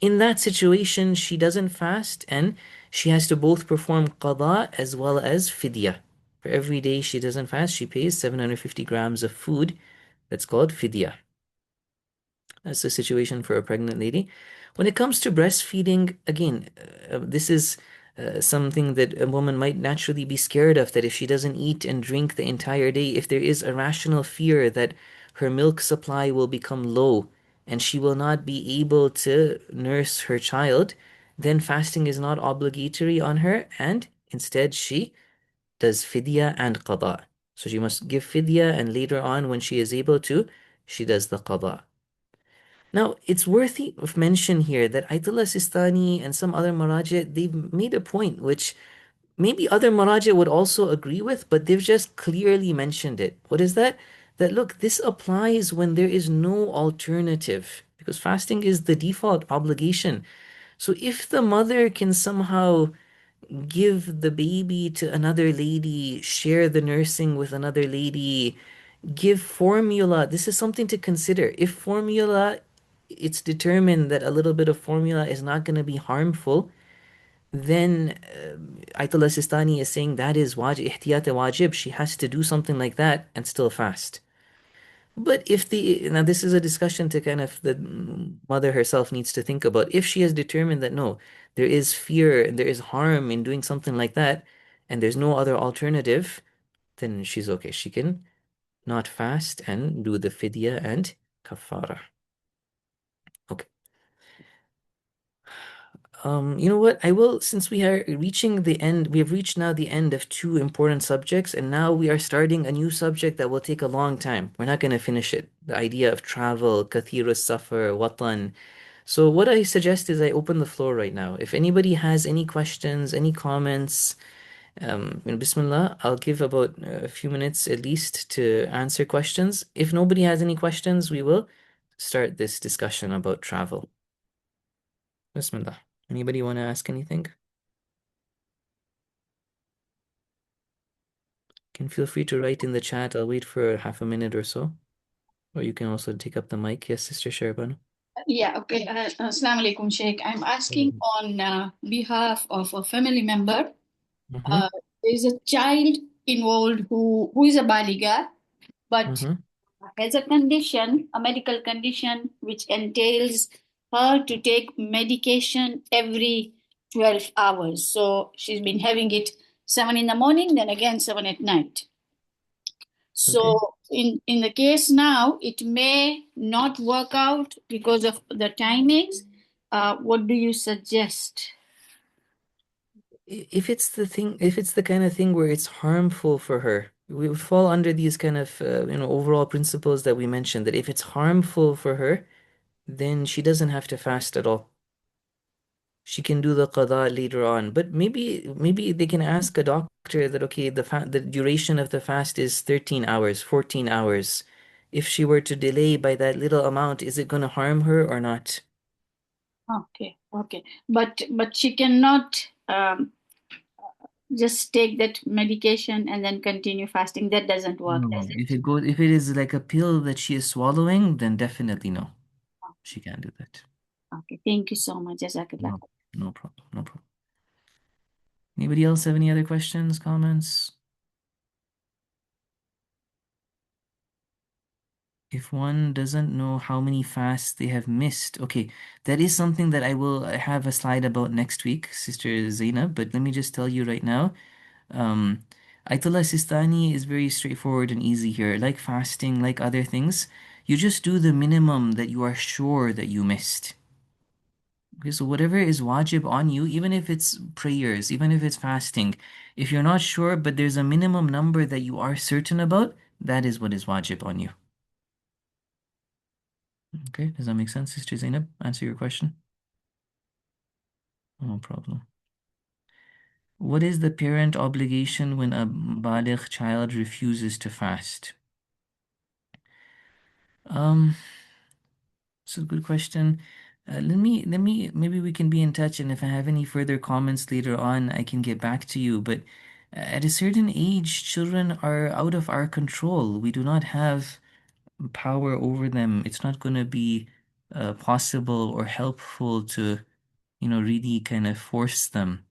In that situation, she doesn't fast and she has to both perform qada as well as fidya. For every day she doesn't fast, she pays 750 grams of food. That's called fidya. That's the situation for a pregnant lady. When it comes to breastfeeding, again, this is something that a woman might naturally be scared of, that if she doesn't eat and drink the entire day, if there is a rational fear that her milk supply will become low and she will not be able to nurse her child, then fasting is not obligatory on her, and instead she does fidya and qada. So she must give fidya, and later on, when she is able to, she does the qada. Now, it's worthy of mention here that Ayatollah Sistani and some other Maraji, they've made a point which maybe other Maraji would also agree with, but they've just clearly mentioned it. What is that? That look, this applies when there is no alternative, because fasting is the default obligation. So if the mother can somehow give the baby to another lady, share the nursing with another lady, give formula. This is something to consider. If formula, it's determined that a little bit of formula is not going to be harmful, then Ayatollah Sistani is saying that is wajib, ihtiyat wajib. She has to do something like that and still fast. But if the now this is a discussion to kind of the mother herself needs to think about. If she has determined that no, there is fear and there is harm in doing something like that, and there's no other alternative, then she's okay. She can not fast and do the fidya and kafara. Okay. You know what? I will, since we are reaching the end, we have reached now the end of two important subjects, and now we are starting a new subject that will take a long time. We're not going to finish it. The idea of travel, kathirus safar, watan. So what I suggest is I open the floor right now. If anybody has any questions, any comments, Bismillah, I'll give about a few minutes at least to answer questions. If nobody has any questions, we will start this discussion about travel. Bismillah. Anybody want to ask anything? Can feel free to write in the chat. I'll wait for half a minute or so. Or you can also take up the mic. Yes, Sister Sherban. Yeah, okay. Assalamu alaikum, Sheikh. I'm asking on behalf of a family member. Mm-hmm. There is a child involved who is a baliga, but Mm-hmm. has a condition, a medical condition, which entails her to take medication every 12 hours. So she's been having it 7 in the morning, then again 7 at night. Okay. So in the case now, it may not work out because of the timings. What do you suggest? If it's the thing, if it's the kind of thing where it's harmful for her, we would fall under these kind of, overall principles that we mentioned, that if it's harmful for her, then she doesn't have to fast at all. She can do the qada later on. But maybe they can ask a doctor that okay, the duration of the fast is 13 hours, 14 hours. If she were to delay by that little amount, is it going to harm her or not? Okay, okay, but she cannot just take that medication and then continue fasting. That doesn't work, does No. it? If it is like a pill that she is swallowing, then definitely no. She can't do that. Okay, thank you so much. Jazakallah. No, no problem. No problem. Anybody else have any other questions, comments? If one doesn't know how many fasts they have missed, okay, that is something that I will have a slide about next week, Sister Zainab, but let me just tell you right now. Um, Ayatollah Sistani is very straightforward and easy here. Like fasting, like other things, you just do the minimum that you are sure that you missed. Okay, so whatever is wajib on you, even if it's prayers, even if it's fasting, if you're not sure, but there's a minimum number that you are certain about, that is what is wajib on you. Okay, does that make sense, Sister Zainab? Answer your question? No problem. What is the parent obligation when a baligh child refuses to fast? Um, it's a good question. Maybe we can be in touch, and if I have any further comments later on, I can get back to you. But at a certain age, children are out of our control. We do not have power over them. It's not going to be possible or helpful to, really kind of force them.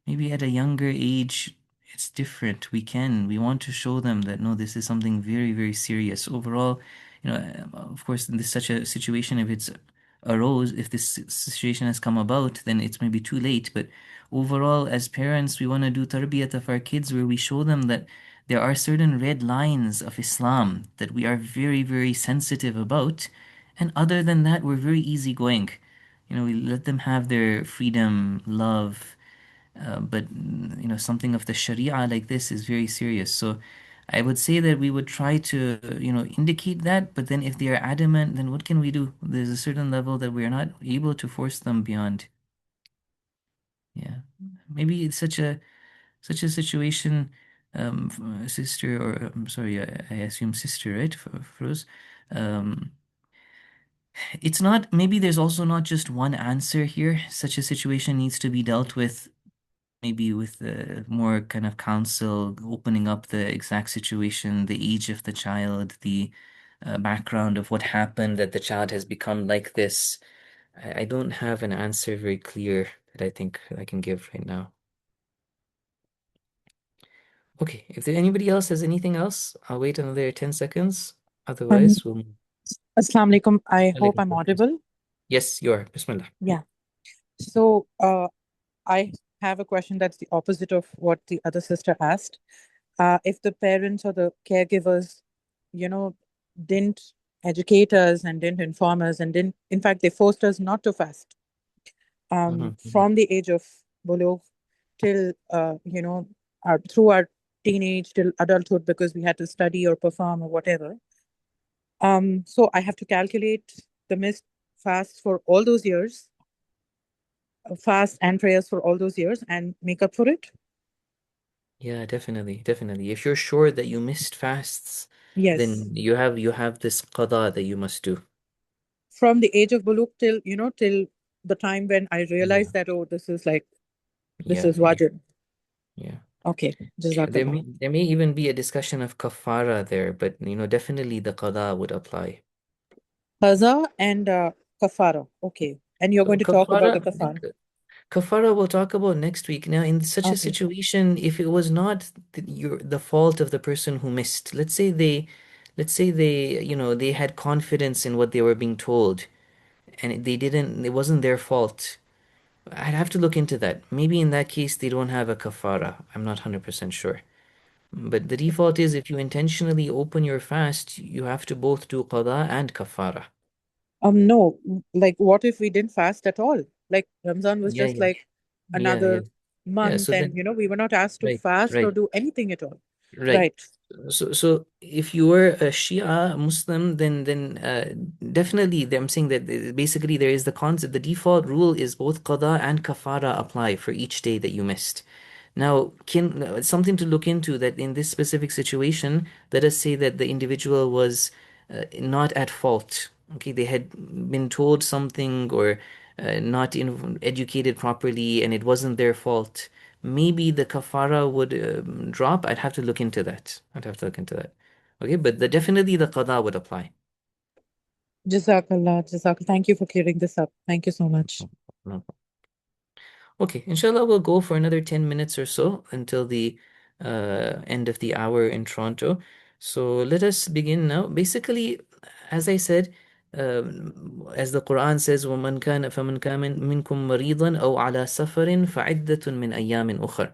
Maybe at a younger age, it's different. We want to show them that no, this is something very, very serious. Overall, of course, in this such a situation, if it's arose, if this situation has come about, then it's maybe too late. But overall, as parents, we want to do tarbiyat of our kids where we show them that there are certain red lines of Islam that we are very, very sensitive about. And other than that, we're very easygoing. we let them have their freedom, love, but something of the Sharia like this is very serious. So I would say that we would try to, indicate that, but then if they are adamant, then what can we do? There's a certain level that we are not able to force them beyond. Yeah. Maybe it's such a situation, sister, or I'm sorry, I assume sister, right? For us. Um, it's not, maybe there's also not just one answer here. Such a situation needs to be dealt with maybe with more kind of counsel, opening up the exact situation, the age of the child, the background of what happened that the child has become like this. I don't have an answer very clear that I think I can give right now. Okay, if there anybody else has anything else, I'll wait another 10 seconds. Um, Otherwise, we'll. Assalamu alaikum. I hope Alaikum I'm salam. audible. Yes, you are. Bismillah. Yeah. So, I have a question that's the opposite of what the other sister asked. If the parents or the caregivers, you know, didn't educate us and didn't inform us and didn't, in fact, they forced us not to fast, Mhm, mhm. from the age of bulugh till, through our teenage till adulthood because we had to study or perform or whatever. So I have to calculate the missed fasts for all those years, fast and prayers for all those years, and make up for it. Yeah, definitely, definitely. If you're sure that you missed fasts, Yes, then you have this qada that you must do. from the age of buluk till till the time when I Yeah, realized that, oh, this yeah, is yeah, wajib. yeah. Okay, There jazakallah. may there may even be a discussion of kafara there, but definitely the qada would apply. Qaza and kafara. Okay, and you're going to talk about the Kafara, kafara. kafara we'll talk about next week. Now, in such a Okay. situation, if it was not the fault of the person who missed, let's say they, they had confidence in what they were being told, and it wasn't their fault. I'd have to look into that. Maybe in that case, they don't have a kafara. I'm not 100% sure. But the default is if you intentionally open your fast, you have to both do qada and kafara. No, like what if we didn't fast at all? Like Ramzan was Yeah, just yeah, like yeah, yeah. another Yeah, month, so and then, we were not asked to right, fast or right. do anything at all. Right. Right. So if you were a Shia Muslim, then definitely I'm saying that basically there is the concept, the default rule is both qada and kafara apply for each day that you missed. Now, something to look into that in this specific situation, let us say that the individual was not at fault. Okay, they had been told something or not educated properly, and it wasn't their fault. Maybe the kafara would drop. I'd have to look into that. I'd have to look into that. Okay, but definitely the qada would apply. Jazakallah, Jazakallah. Thank you for clearing this up. Thank you so much. No, no. Okay, inshallah, we'll go for another 10 minutes or so until the end of the hour in Toronto. So let us begin now. Basically, as I said, as the Quran says, وَمَنْ كَانَ فَمَنْ كَانَ مِنْكُمْ مَرِيضًا أَوْ عَلَى سَفَرٍ فَعِدَّةٌ مِنْ أَيَّامٍ أُخَرٍ.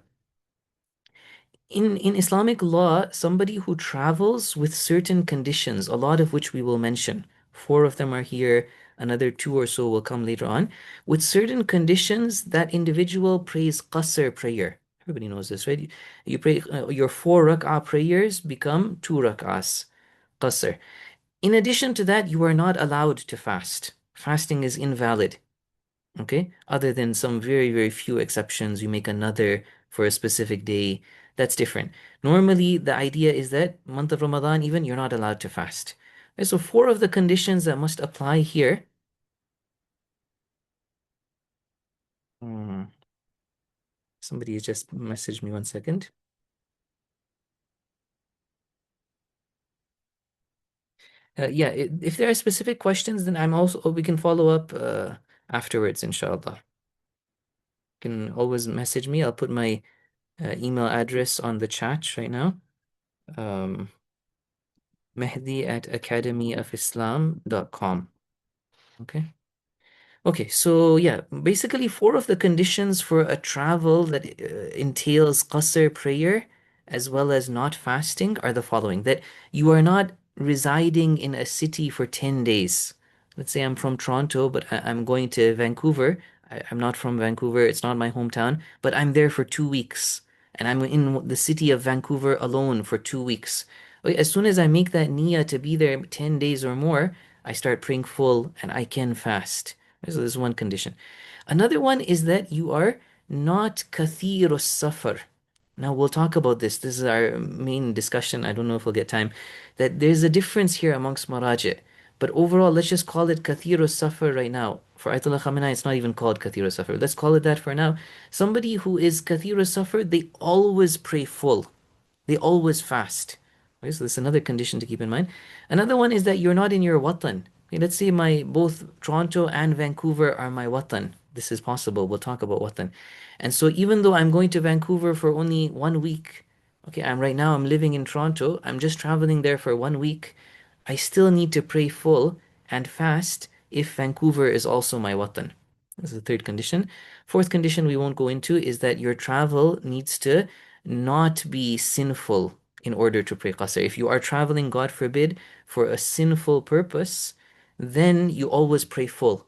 In Islamic law, somebody who travels with certain conditions, a lot of which we will mention, four of them are here, another two or so will come later on. With certain conditions, that individual prays qasr prayer. Everybody knows this, right? You pray your four rak'ah prayers become two rak'ahs, qasr. In addition to that, you are not allowed to fast. Fasting is invalid. Okay, other than some very, very few exceptions, you make another for a specific day. That's different. Normally, the idea is that month of Ramadan, even you're not allowed to fast. Okay, so four of the conditions that must apply here. Hmm, somebody just messaged me 1 second. Yeah, if there are specific questions, then we can follow up afterwards, inshallah. You can always message me. I'll put my email address on the chat right now. Um, Mehdi@academyofislam.com. Okay. Okay, so yeah, basically four of the conditions for a travel that entails qasr prayer as well as not fasting are the following: that you are not residing in a city for 10 days. Let's say I'm from Toronto, but I'm going to Vancouver. I'm not from Vancouver, it's not my hometown, but I'm there for 2 weeks. And I'm in the city of Vancouver alone for 2 weeks. Okay, as soon as I make that niyyah to be there 10 days or more, I start praying full and I can fast. So this is one condition. Another one is that you are not kathir safar. Now we'll talk about this. This is our main discussion. I don't know if we'll get time. That there's a difference here amongst maraji. But overall, let's just call it kathiru safar right now. For Ayatollah Khamenei, it's not even called kathiru safar. Let's call it that for now. Somebody who is kathiru safar, they always pray full. They always fast. Okay, so that's another condition to keep in mind. Another one is that you're not in your watan. Okay, let's say my both Toronto and Vancouver are my watan. This is possible. We'll talk about watan. And so even though I'm going to Vancouver for only 1 week, okay, I'm living in Toronto, I'm just traveling there for 1 week, I still need to pray full and fast if Vancouver is also my watan. This is the third condition. Fourth condition we won't go into is that your travel needs to not be sinful in order to pray qasr. If you are traveling, God forbid, for a sinful purpose, then you always pray full.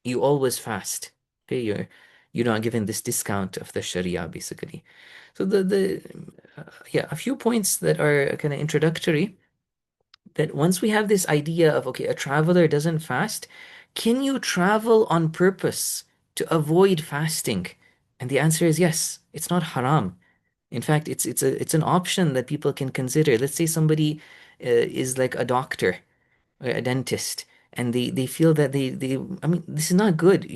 You always fast. Okay, you're not given this discount of the Sharia basically. So yeah, a few points that are kind of introductory. That once we have this idea of okay, a traveler doesn't fast, can you travel on purpose to avoid fasting? And the answer is yes. It's not haram. In fact, it's an option that people can consider. Let's say somebody is like a doctor or a dentist, and they feel that they I mean, this is not good.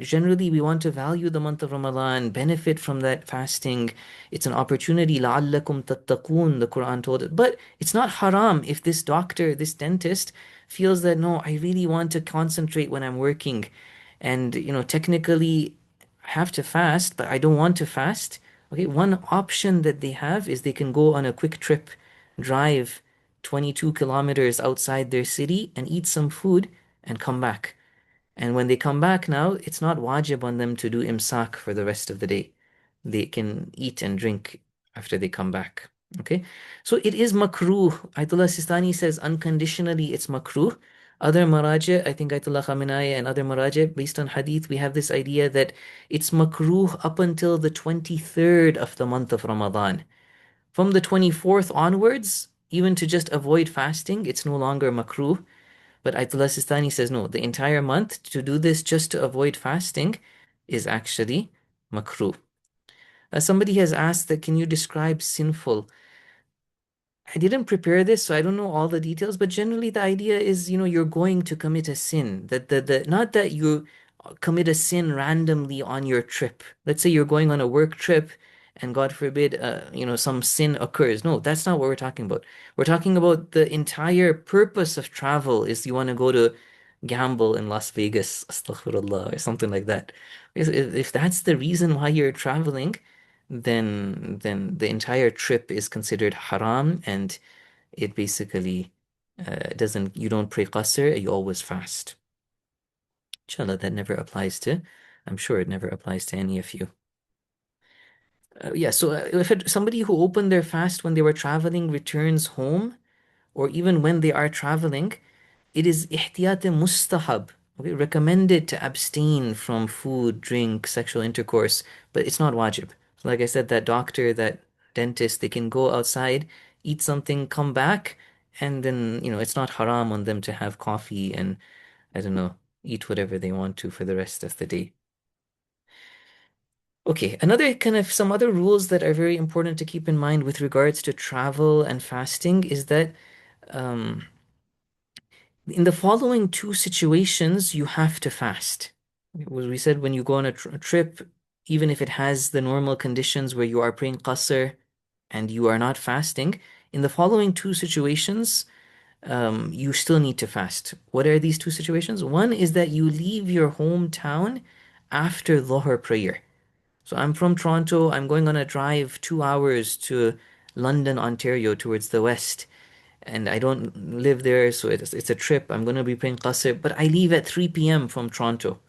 Generally we want to value the month of Ramadan, benefit from that fasting. It's an opportunity. لَعَلَّكُمْ تَتَّقُونَ, the Quran told it. But it's not haram if this doctor, this dentist feels that no, I really want to concentrate when I'm working, and technically I have to fast, but I don't want to fast. Okay, one option that they have is they can go on a quick trip, drive 22 kilometers outside their city and eat some food and come back. And when they come back now, it's not wajib on them to do imsak for the rest of the day. They can eat and drink after they come back. Okay, so it is makruh. Ayatollah Sistani says unconditionally it's makruh. Other maraji, I think Ayatollah Khamenei and other maraji, based on hadith, we have this idea that it's makruh up until the 23rd of the month of Ramadan. From the 24th onwards, even to just avoid fasting, it's no longer makruh. But Ayatollah Sistani says no, the entire month to do this just to avoid fasting is actually makruh. Somebody has asked that can you describe sinful? I didn't prepare this, so I don't know all the details, but generally the idea is, you're going to commit a sin. That the not that you commit a sin randomly on your trip. Let's say you're going on a work trip and God forbid, some sin occurs. No, that's not what we're talking about. We're talking about the entire purpose of travel is you want to go to gamble in Las Vegas, astaghfirullah, or something like that. If that's the reason why you're traveling, then the entire trip is considered haram, and it basically doesn't, you don't pray qasr, you always fast. Inshallah, that never applies to, I'm sure it never applies to any of you. Yeah, so if somebody who opened their fast when they were traveling returns home, or even when they are traveling, it is ihtiyat mustahab, okay, recommended to abstain from food, drink, sexual intercourse, but it's not wajib. So like I said, that doctor, that dentist, they can go outside, eat something, come back, and then, it's not haram on them to have coffee and, I don't know, eat whatever they want to for the rest of the day. Okay, another kind of some other rules that are very important to keep in mind with regards to travel and fasting is that um, in the following two situations, you have to fast. We said when you go on a trip, even if it has the normal conditions where you are praying qasr and you are not fasting, in the following two situations, you still need to fast. What are these two situations? One is that you leave your hometown after Dhuhr prayer. So I'm from Toronto. I'm going on a drive 2 hours to London, Ontario, towards the west, and I don't live there, so it's a trip. I'm going to be praying qasr, but I leave at 3 p.m. from Toronto.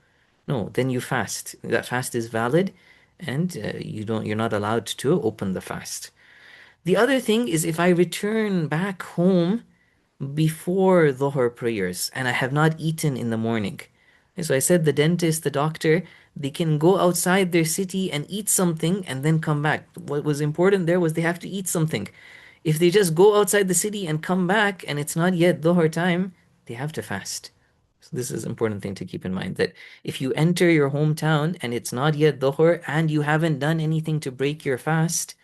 No, then you fast. That fast is valid, and you're not allowed to open the fast. The other thing is if I return back home before Dhuhr prayers and I have not eaten in the morning. And so I said the dentist, the doctor, they can go outside their city and eat something and then come back. What was important there was they have to eat something. If they just go outside the city and come back and it's not yet Dhuhr time, they have to fast. So this is an important thing to keep in mind that if you enter your hometown and it's not yet Dhuhr and you haven't done anything to break your fast,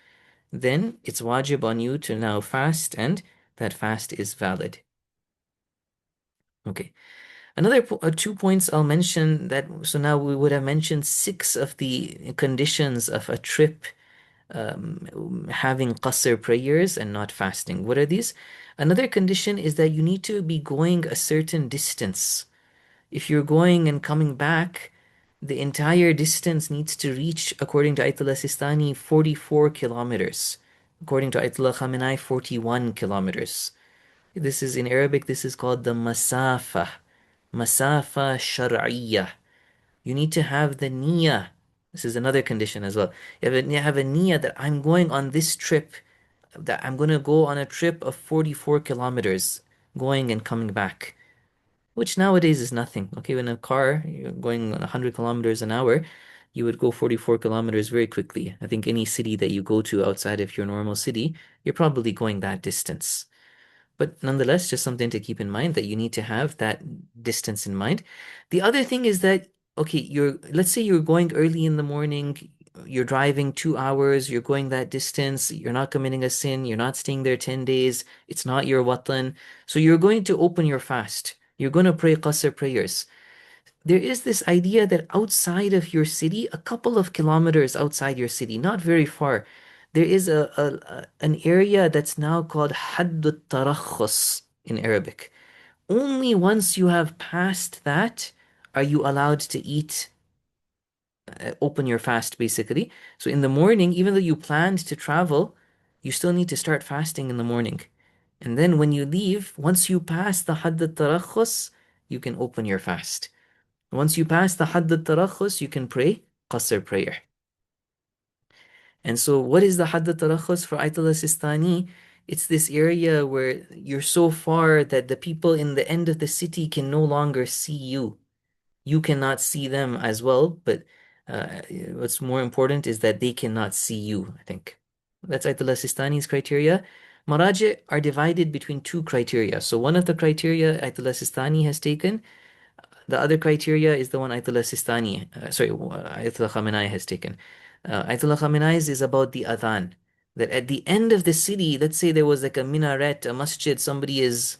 then it's wajib on you to now fast and that fast is valid. Okay. Another 2 points I'll mention that so now we would have mentioned six of the conditions of a trip having qasr prayers and not fasting. What are these? Another condition is that you need to be going a certain distance. If you're going and coming back, the entire distance needs to reach, according to Ayatollah Sistani, 44 kilometers. According to Ayatollah Khamenei, 41 kilometers. This is in Arabic, this is called the masafa. Masafa shar'iyya. You need to have the niyyah. This is another condition as well. You have a niyyah that I'm going on this trip, that I'm going to go on a trip of 44 kilometers, going and coming back, which nowadays is nothing. Okay, in a car, you're going 100 kilometers an hour, you would go 44 kilometers very quickly. I think any city that you go to outside of your normal city, you're probably going that distance. But nonetheless, just something to keep in mind that you need to have that distance in mind. The other thing is that, okay, let's say you're going early in the morning, you're driving 2 hours, you're going that distance, you're not committing a sin, you're not staying there 10 days, it's not your watan. So you're going to open your fast. You're going to pray qasr prayers. There is this idea that outside of your city, a couple of kilometers outside your city, not very far, there is an area that's now called Hadd tarakhus in Arabic. Only once you have passed that are you allowed to eat, open your fast basically. So in the morning, even though you planned to travel, you still need to start fasting in the morning. And then when you leave, once you pass the Hadd tarakhus, you can open your fast. Once you pass the Hadd al-Tarakhus, you can pray Qasr prayer. And so what is the Hadd al-Tarakhus for Ayatollah Sistani? It's this area where you're so far that the people in the end of the city can no longer see you. You cannot see them as well, but what's more important is that they cannot see you, I think. That's Ayatollah Sistani's criteria. Maraji are divided between two criteria. So one of the criteria Ayatollah Sistani has taken, the other criteria is the one Ayatollah Sistani, Ayatollah Khamenei has taken. Ayatollah Khamenei's is about the adhan. That at the end of the city, let's say there was like a minaret, a masjid, somebody is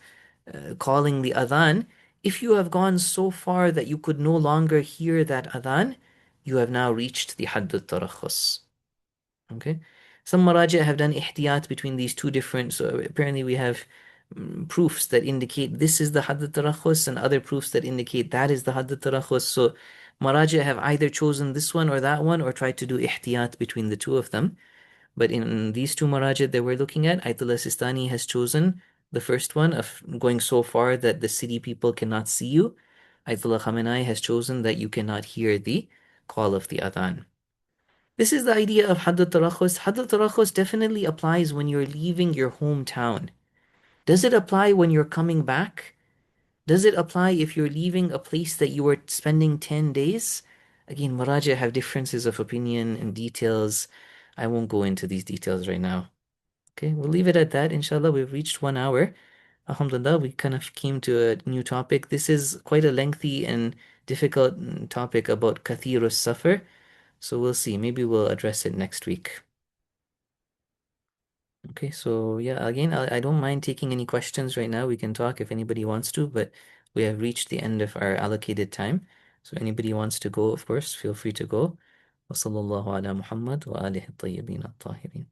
calling the adhan. If you have gone so far that you could no longer hear that adhan, you have now reached the Hadd al-Tarakhus. Okay? Some maraji have done ihtiyat between these two different, so apparently we have proofs that indicate this is the Hadd al-Tarakhus and other proofs that indicate that is the Hadd al-Tarakhus. So maraji have either chosen this one or that one or tried to do ihtiyat between the two of them. But in these two marajid that we're looking at, Ayatollah Sistani has chosen the first one of going so far that the city people cannot see you. Ayatollah Khamenei has chosen that you cannot hear the call of the adhan. This is the idea of Hadd al-Tarakhus. Hadd al-Tarakhus definitely applies when you're leaving your hometown. Does it apply when you're coming back? Does it apply if you're leaving a place that you were spending 10 days? Again, Maraja have differences of opinion and details. I won't go into these details right now. Okay, we'll leave it at that. Inshallah, we've reached 1 hour. Alhamdulillah, we kind of came to a new topic. This is quite a lengthy and difficult topic about kathirus safar. So we'll see. Maybe we'll address it next week. Okay, so yeah, again, I don't mind taking any questions right now. We can talk if anybody wants to, but we have reached the end of our allocated time. So anybody wants to go, of course, feel free to go. وصلى الله على محمد وآله الطيبين الطاهرين.